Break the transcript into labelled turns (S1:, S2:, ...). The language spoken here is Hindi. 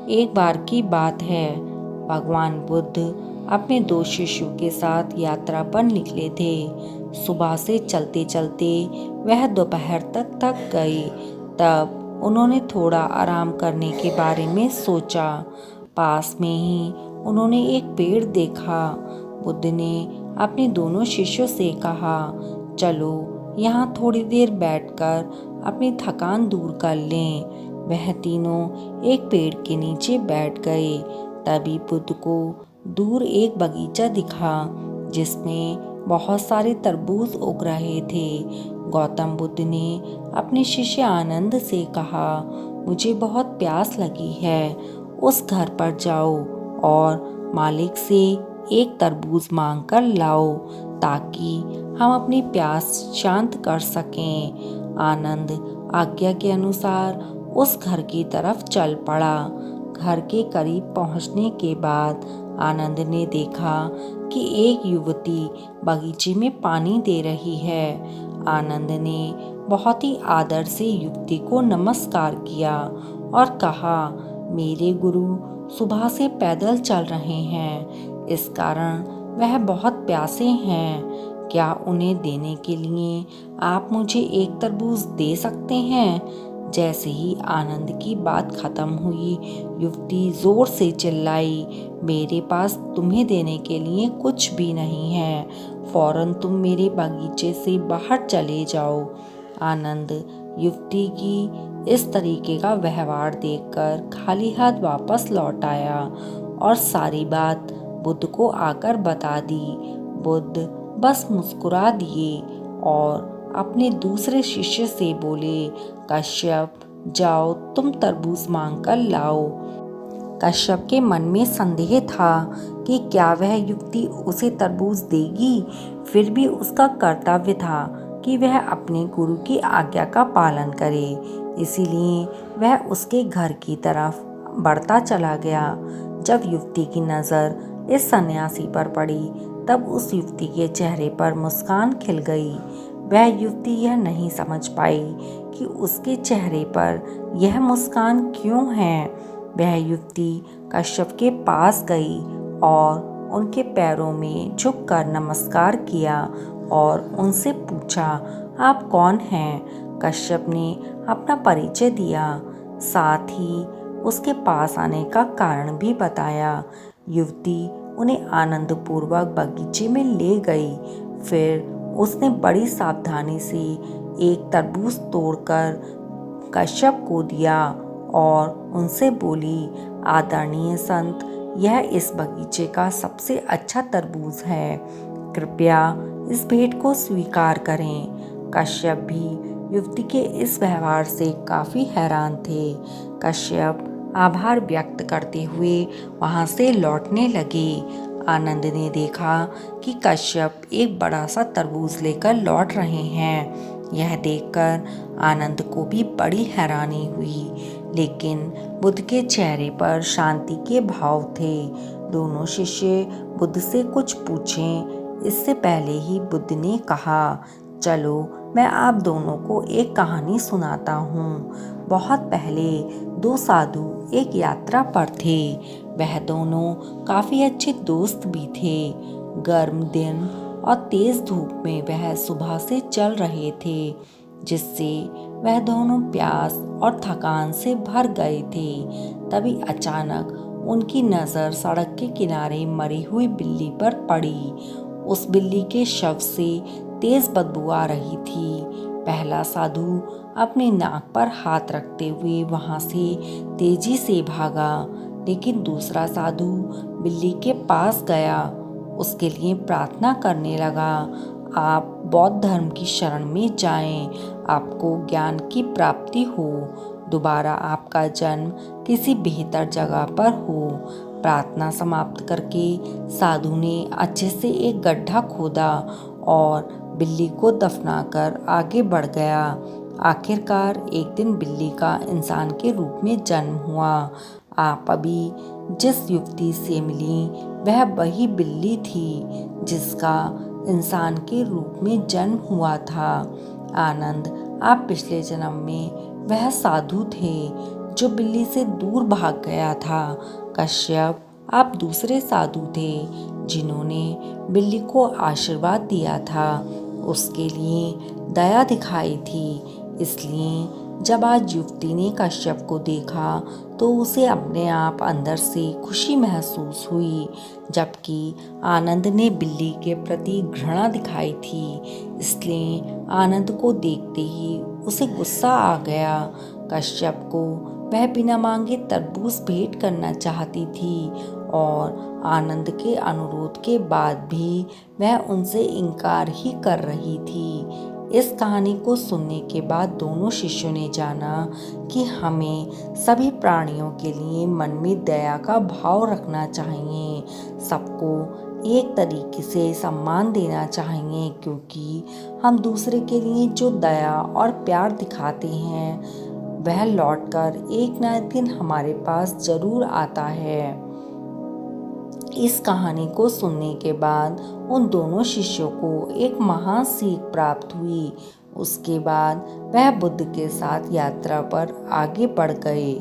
S1: एक बार की बात है, भगवान बुद्ध अपने 2 शिष्यों के साथ यात्रा पर निकले थे। सुबह से चलते चलते वह दोपहर तक थक गए। तब उन्होंने थोड़ा आराम करने के बारे में सोचा। पास में ही उन्होंने एक पेड़ देखा। बुद्ध ने अपने दोनों शिष्यों से कहा, चलो यहाँ थोड़ी देर बैठकर अपनी थकान दूर कर लें। वह तीनों एक पेड़ के नीचे बैठ गए। तभी बुद्ध को दूर एक बगीचा दिखा जिसमें बहुत सारे तरबूज उग रहे थे। गौतम बुद्ध ने अपने शिष्य आनंद से कहा, मुझे बहुत प्यास लगी है, उस घर पर जाओ और मालिक से एक तरबूज मांग कर लाओ ताकि हम अपनी प्यास शांत कर सकें। आनंद आज्ञा के अनुसार उस घर की तरफ चल पड़ा। घर के करीब पहुंचने के बाद आनंद ने देखा कि एक युवती बगीचे में पानी दे रही है। आनंद ने बहुत ही आदर से युवती को नमस्कार किया और कहा, मेरे गुरु सुबह से पैदल चल रहे हैं, इस कारण वह बहुत प्यासे हैं। क्या उन्हें देने के लिए आप मुझे एक तरबूज दे सकते हैं? जैसे ही आनंद की बात खत्म हुई, युवती जोर से चिल्लाई, मेरे पास तुम्हें देने के लिए कुछ भी नहीं है, फौरन तुम मेरे बगीचे से बाहर चले जाओ। आनंद युवती की इस तरीके का व्यवहार देखकर खाली हाथ वापस लौट आया और सारी बात बुद्ध को आकर बता दी। बुद्ध बस मुस्कुरा दिए और अपने दूसरे शिष्य से बोले, कश्यप जाओ तुम तरबूज मांग कर लाओ। कश्यप के मन में संदेह था कि क्या वह युवती उसे तरबूज देगी। फिर भी उसका कर्तव्य था कि वह अपने गुरु की आज्ञा का पालन करे, इसीलिए वह उसके घर की तरफ बढ़ता चला गया। जब युवती की नज़र इस सन्यासी पर पड़ी तब उस युवती के चेहरे पर मुस्कान खिल गई। वह युवती यह नहीं समझ पाई कि उसके चेहरे पर यह मुस्कान क्यों है। वह युवती कश्यप के पास गई और उनके पैरों में झुककर नमस्कार किया और उनसे पूछा, आप कौन हैं? कश्यप ने अपना परिचय दिया, साथ ही उसके पास आने का कारण भी बताया। युवती उन्हें आनंदपूर्वक बगीचे में ले गई। फिर उसने बड़ी सावधानी से एक तरबूज तोड़कर कश्यप को दिया और उनसे बोली, आदरणीय संत, यह इस बगीचे का सबसे अच्छा तरबूज है, कृपया इस भेंट को स्वीकार करें। कश्यप भी युवती के इस व्यवहार से काफ़ी हैरान थे। कश्यप आभार व्यक्त करते हुए वहां से लौटने लगे। आनंद ने देखा कि कश्यप एक बड़ा सा तरबूज लेकर लौट रहे हैं। यह देखकर आनंद को भी बड़ी हैरानी हुई, लेकिन बुद्ध के चेहरे पर शांति के भाव थे। दोनों शिष्य बुद्ध से कुछ पूछें इससे पहले ही बुद्ध ने कहा, चलो मैं आप दोनों को एक कहानी सुनाता हूँ। बहुत पहले 2 साधु एक यात्रा पर थे। वह दोनों काफ़ी अच्छे दोस्त भी थे। गर्म दिन और तेज़ धूप में वह सुबह से चल रहे थे, जिससे वह दोनों प्यास और थकान से भर गए थे। तभी अचानक उनकी नज़र सड़क के किनारे मरी हुई बिल्ली पर पड़ी। उस बिल्ली के शव से तेज़ बदबू आ रही थी। पहला साधु अपनी नाक पर हाथ रखते हुए वहां से तेजी से भागा, लेकिन दूसरा साधु बिल्ली के पास गया, उसके लिए प्रार्थना करने लगा, आप बौद्ध धर्म की शरण में जाएं, आपको ज्ञान की प्राप्ति हो, दोबारा आपका जन्म किसी बेहतर जगह पर हो। प्रार्थना समाप्त करके साधु ने अच्छे से एक गड्ढा खोदा और बिल्ली को दफनाकर आगे बढ़ गया। आखिरकार एक दिन बिल्ली का इंसान के रूप में जन्म हुआ। आप अभी जिस युवती से मिली वह वही बिल्ली थी जिसका इंसान के रूप में जन्म हुआ था। आनंद, आप पिछले जन्म में वह साधु थे जो बिल्ली से दूर भाग गया था। कश्यप, आप दूसरे साधु थे जिन्होंने बिल्ली को आशीर्वाद दिया था, उसके लिए दया दिखाई थी। इसलिए जब आज युवती ने कश्यप को देखा तो उसे अपने आप अंदर से खुशी महसूस हुई, जबकि आनंद ने बिल्ली के प्रति घृणा दिखाई थी। इसलिए आनंद को देखते ही उसे गुस्सा आ गया। कश्यप को वह बिना मांगे तरबूज भेंट करना चाहती थी और आनंद के अनुरोध के बाद भी वह उनसे इनकार ही कर रही थी। इस कहानी को सुनने के बाद दोनों शिष्यों ने जाना कि हमें सभी प्राणियों के लिए मन में दया का भाव रखना चाहिए, सबको एक तरीके से सम्मान देना चाहिए, क्योंकि हम दूसरे के लिए जो दया और प्यार दिखाते हैं वह लौटकर एक न एक दिन हमारे पास जरूर आता है। इस कहानी को सुनने के बाद उन दोनों शिष्यों को एक महान सीख प्राप्त हुई। उसके बाद वह बुद्ध के साथ यात्रा पर आगे बढ़ गए।